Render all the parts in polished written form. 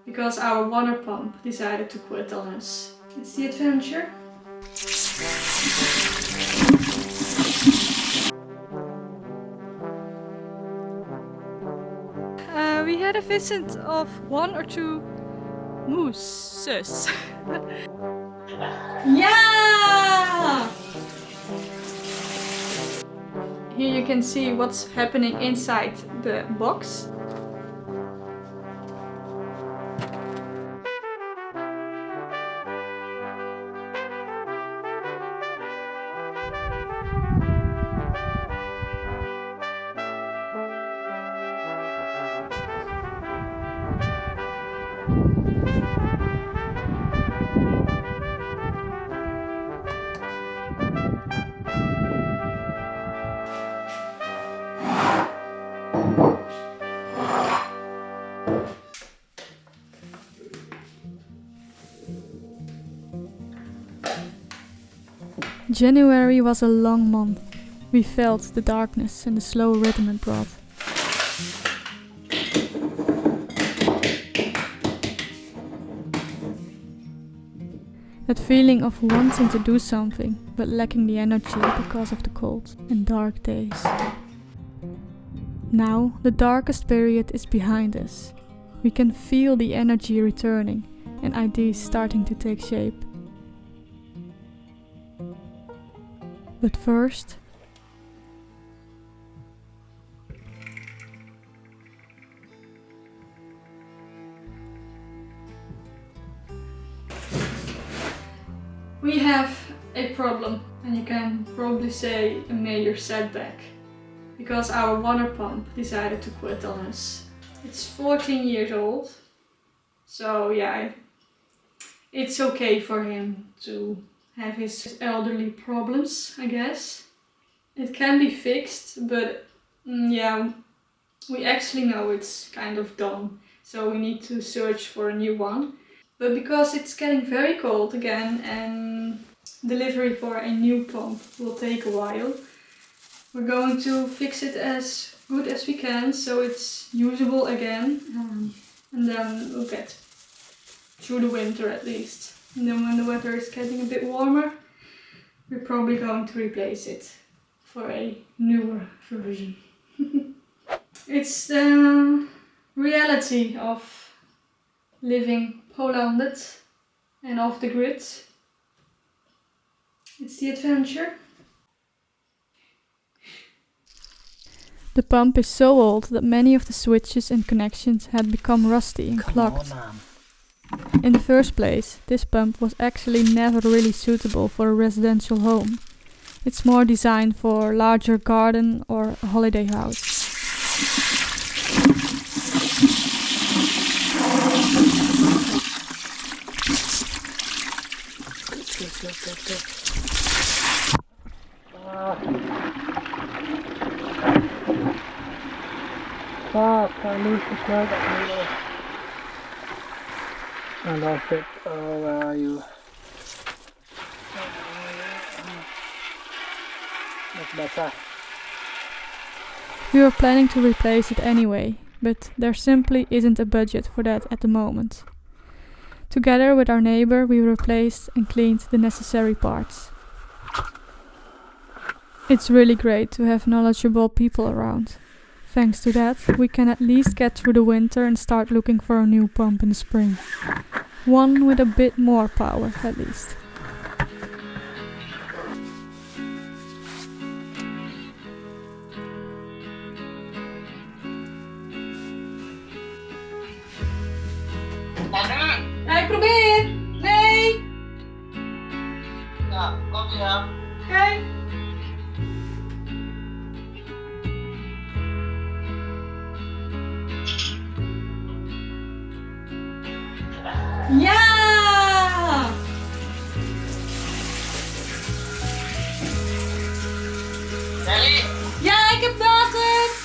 because our water pump decided to quit on us. It's the adventure. We had a visit of 1 or 2 mooses. Yeah! Here you can see what's happening inside the box. January was a long month. We felt the darkness and the slow rhythm it brought. That feeling of wanting to do something, but lacking the energy because of the cold and dark days. Now the darkest period is behind us. We can feel the energy returning and ideas starting to take shape. But first, we have a problem, and you can probably say a major setback, because our water pump decided to quit on us. It's 14 years old, so yeah, it's okay for him to have his elderly problems, I guess. It can be fixed, but yeah, we actually know it's kind of done, so we need to search for a new one. But because it's getting very cold again and delivery for a new pump will take a while, we're going to fix it as good as we can so it's usable again, and then we'll get through the winter at least. And then when the weather is getting a bit warmer, we're probably going to replace it for a newer version. It's the reality of living Polanded and off the grid. It's the adventure. The pump is so old that many of the switches and connections had become rusty and clogged. In the first place, this pump was actually never really suitable for a residential home. It's more designed for a larger garden or a holiday house. I lose the plug. I lost it. Oh, where are you? That's better. We were planning to replace it anyway, but there simply isn't a budget for that at the moment. Together with our neighbor, we replaced and cleaned the necessary parts. It's really great to have knowledgeable people around. Thanks to that, we can at least get through the winter and start looking for a new pump in the spring. One with a bit more power, at least. Ik probeer! Nee! Ja, kom je aan. Oké. Ja! Nelly? Ja, ik heb water!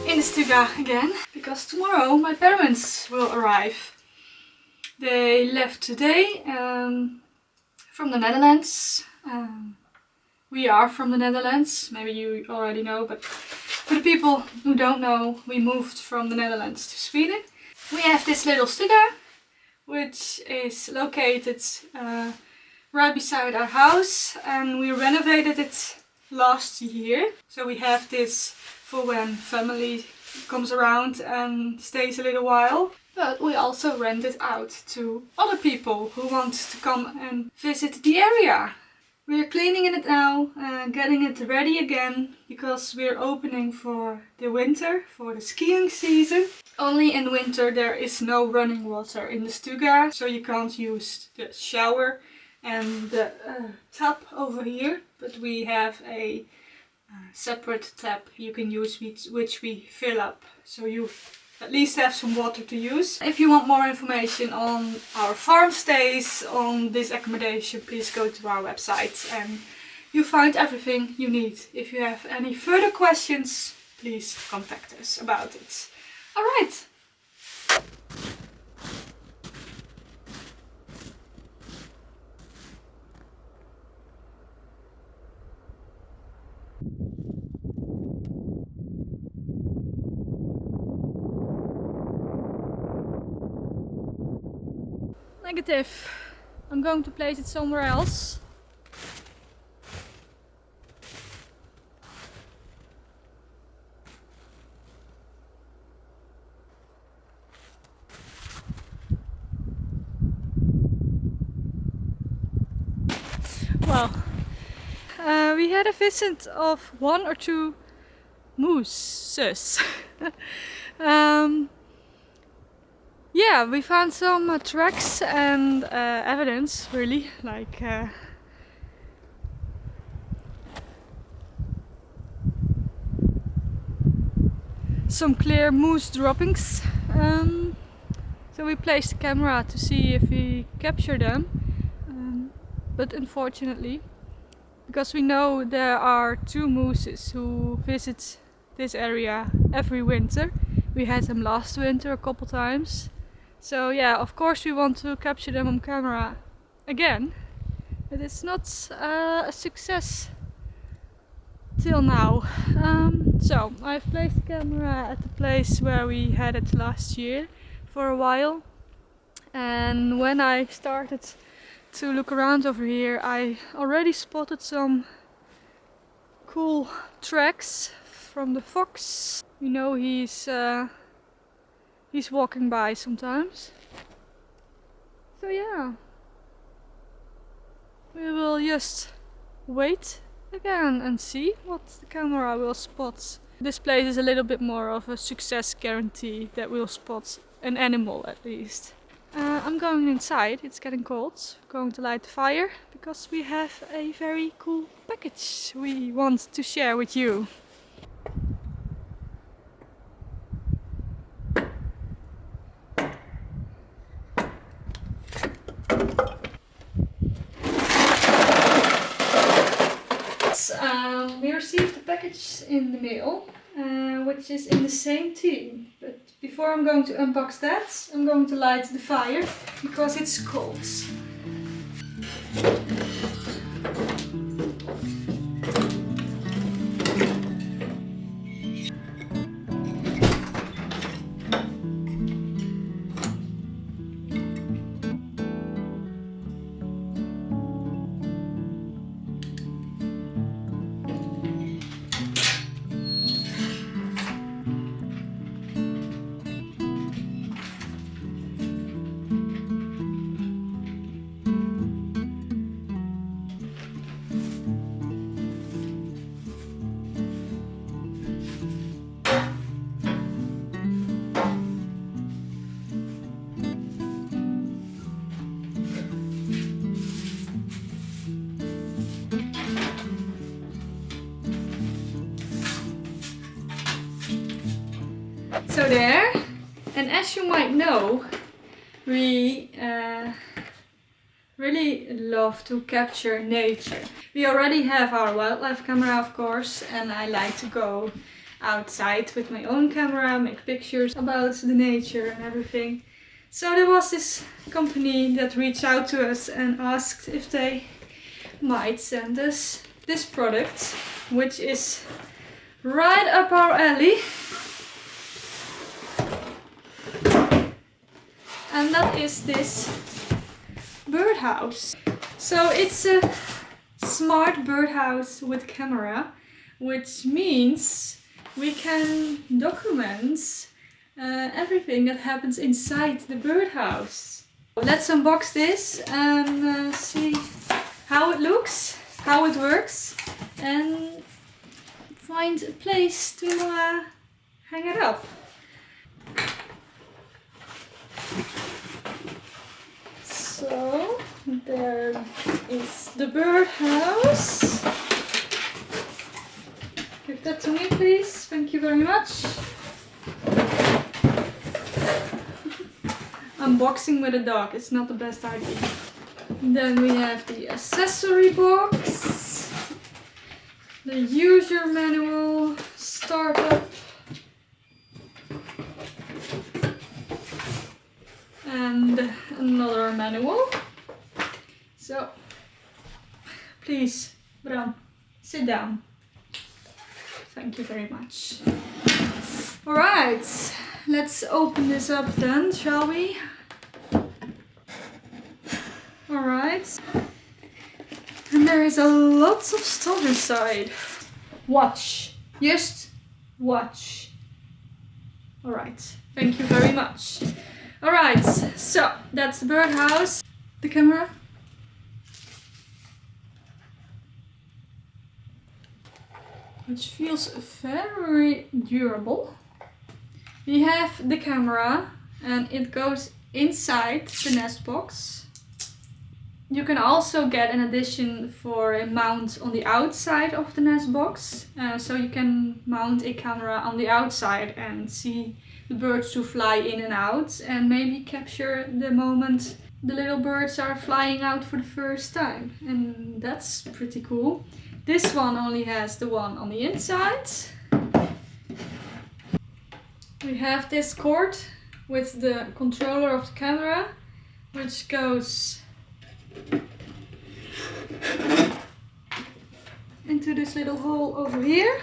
In the stuga again, because tomorrow my parents will arrive. They left today from the Netherlands. We are from the Netherlands, maybe you already know, but for the people who don't know, we moved from the Netherlands to Sweden. We have this little stuga, which is located right beside our house, and we renovated it last year. So we have this for when family comes around and stays a little while. But we also rent it out to other people who want to come and visit the area. We're cleaning it now, getting it ready again, because we're opening for the winter, for the skiing season. Only in winter there is no running water in the stuga, so you can't use the shower and the tap over here. But we have a separate tap you can use, which we fill up, so you at least have some water to use. If you want more information on our farm stays, on this accommodation, please go to our website and you find everything you need. If you have any further questions, please contact us about it. Alright. Negative. I'm going to place it somewhere else. Well, we had a visit of 1 or 2 mooses. Yeah, we found some tracks and evidence, really, like some clear moose droppings. So we placed the camera to see if we capture them, but unfortunately, because we know there are 2 mooses who visit this area every winter. We had them last winter a couple times. So yeah, of course we want to capture them on camera again, but it's not a success till now. So I've placed the camera at the place where we had it last year for a while, and when I started to look around over here, I already spotted some cool tracks from the fox. You know, he's walking by sometimes. So yeah, we will just wait again and see what the camera will spot. This place is a little bit more of a success guarantee that we'll spot an animal at least. I'm going inside, it's getting cold. I'm going to light the fire because we have a very cool package we want to share with you. We received the package in the mail, which is in the same team. But before I'm going to unbox that, I'm going to light the fire because it's cold. So there, and as you might know, we really love to capture nature. We already have our wildlife camera, of course, and I like to go outside with my own camera, make pictures about the nature and everything. So there was this company that reached out to us and asked if they might send us this product, which is right up our alley. And that is this birdhouse. So it's a smart birdhouse with camera, which means we can document everything that happens inside the birdhouse. Let's unbox this and see how it looks, how it works, and find a place to hang it up. So there is the birdhouse. Give that to me, please. Thank you very much. Unboxing with a dog is not the best idea. Then we have the accessory box, the user manual, startup, and another manual. So please, Bram, sit down. Thank you very much. Alright, let's open this up then, shall we? Alright. And there is a lot of stuff inside. Watch. Just watch. Alright, thank you very much. Alright, so that's the birdhouse. The camera. Which feels very durable. We have the camera and it goes inside the nest box. You can also get an addition for a mount on the outside of the nest box. So you can mount a camera on the outside and see the birds who fly in and out and maybe capture the moment the little birds are flying out for the first time. And that's pretty cool. This one only has the one on the inside. We have this cord with the controller of the camera, which goes into this little hole over here.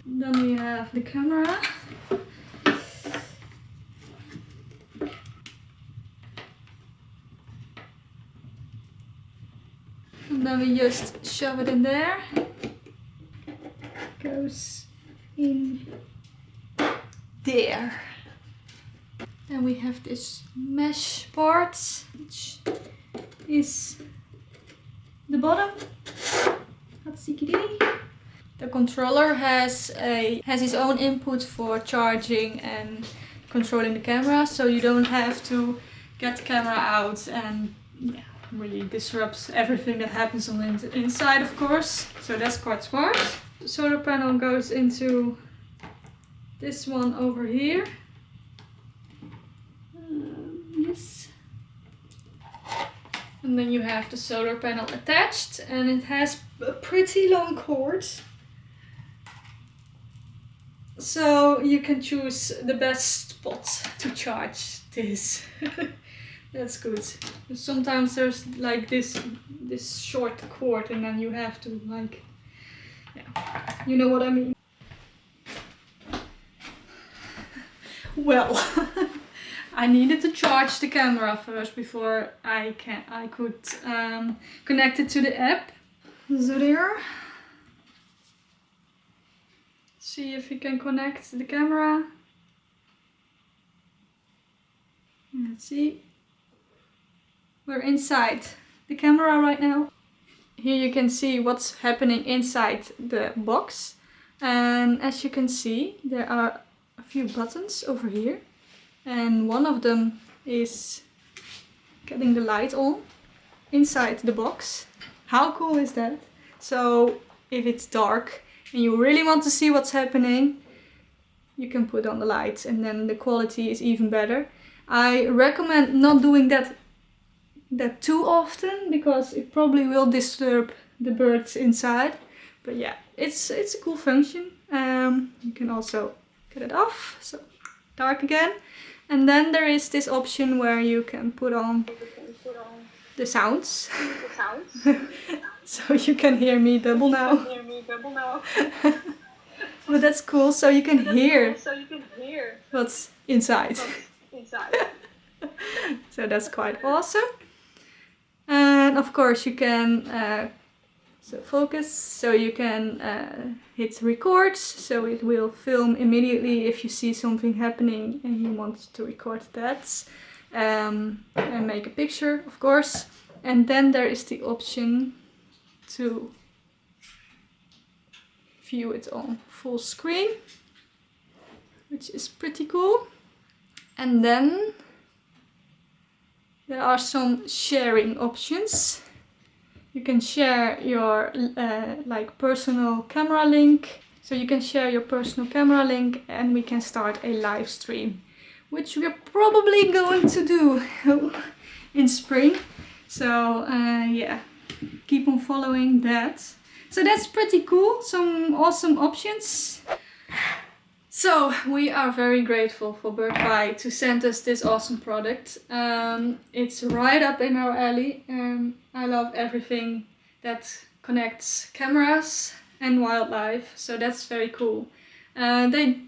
Then we have the camera. And then we just shove it in there. Goes in there. And we have this mesh part, which is the bottom. The controller has his own input for charging and controlling the camera, so you don't have to get the camera out and really disrupts everything that happens on the inside, of course. So that's quite smart. The solar panel goes into this one over here. Yes. And then you have the solar panel attached, and it has a pretty long cord. So you can choose the best spot to charge this. That's good. Sometimes there's like this short cord and then you have to like, yeah, you know what I mean. Well, I needed to charge the camera first before I could connect it to the app. So there. See if you can connect the camera. Let's see. We're inside the camera right now. Here you can see what's happening inside the box. And as you can see, there are a few buttons over here. And one of them is getting the light on inside the box. How cool is that? So if it's dark and you really want to see what's happening, you can put on the lights and then the quality is even better. I recommend not doing that too often because it probably will disturb the birds inside. But yeah, it's a cool function. You can also get it off, so dark again. And then there is this option where you can put on the sounds. So you can hear me double now. But that's cool, so you can hear what's inside. So that's quite awesome. And of course you can focus, so you can hit record, so it will film immediately if you see something happening and you want to record that. And make a picture, of course. And then there is the option to view it on full screen, which is pretty cool. And then there are some sharing options. You can share your like personal camera link. So you can share your personal camera link and we can start a live stream, which we're probably going to do in spring. So yeah, keep on following that. So that's pretty cool, some awesome options. So we are very grateful for BIRDFY to send us this awesome product. It's right up in our alley and I love everything that connects cameras and wildlife, so that's very cool. They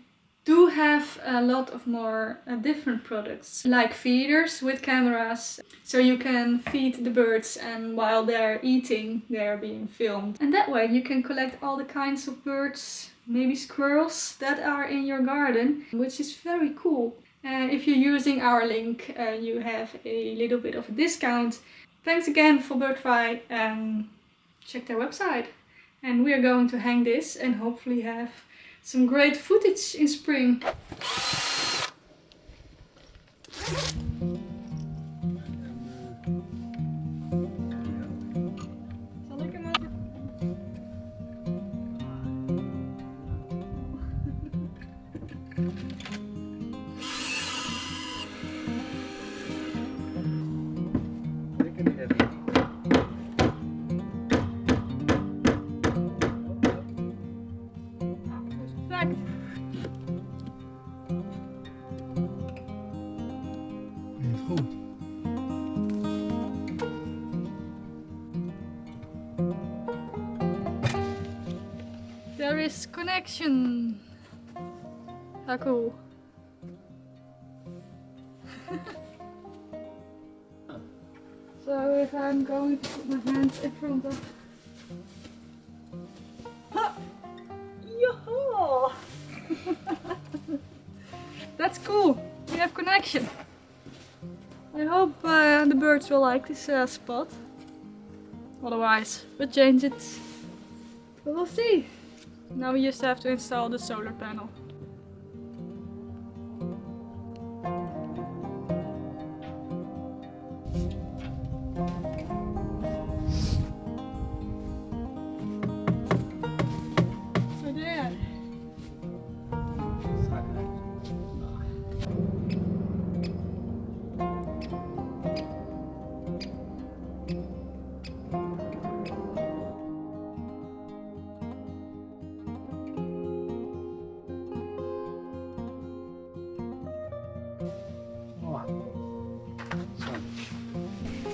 do have a lot of more different products, like feeders with cameras, so you can feed the birds and while they're eating they're being filmed. And that way you can collect all the kinds of birds, maybe squirrels, that are in your garden, which is very cool. If you're using our link, you have a little bit of a discount. Thanks again for BIRDFY and check their website. And we are going to hang this and hopefully have some great footage in spring. Goed. There is connection. How cool. So if I'm going to put my hands in front of... Yo-ho! That's cool. We have connection. I hope the birds will like this spot. Otherwise, we'll change it. But we'll see. Now we just have to install the solar panel. So there.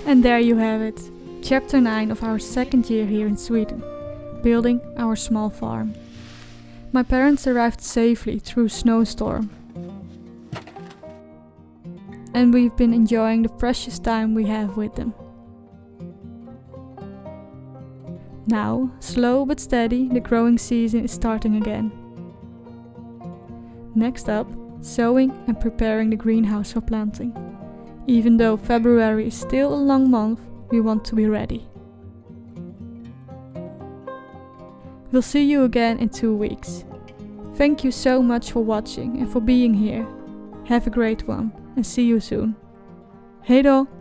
And there you have it, chapter 9 of our second year here in Sweden, building our small farm. My parents arrived safely through a snowstorm. And we've been enjoying the precious time we have with them. Now, slow but steady, the growing season is starting again. Next up, sowing and preparing the greenhouse for planting. Even though February is still a long month, we want to be ready. We'll see you again in 2 weeks. Thank you so much for watching and for being here. Have a great one and see you soon. Hej då!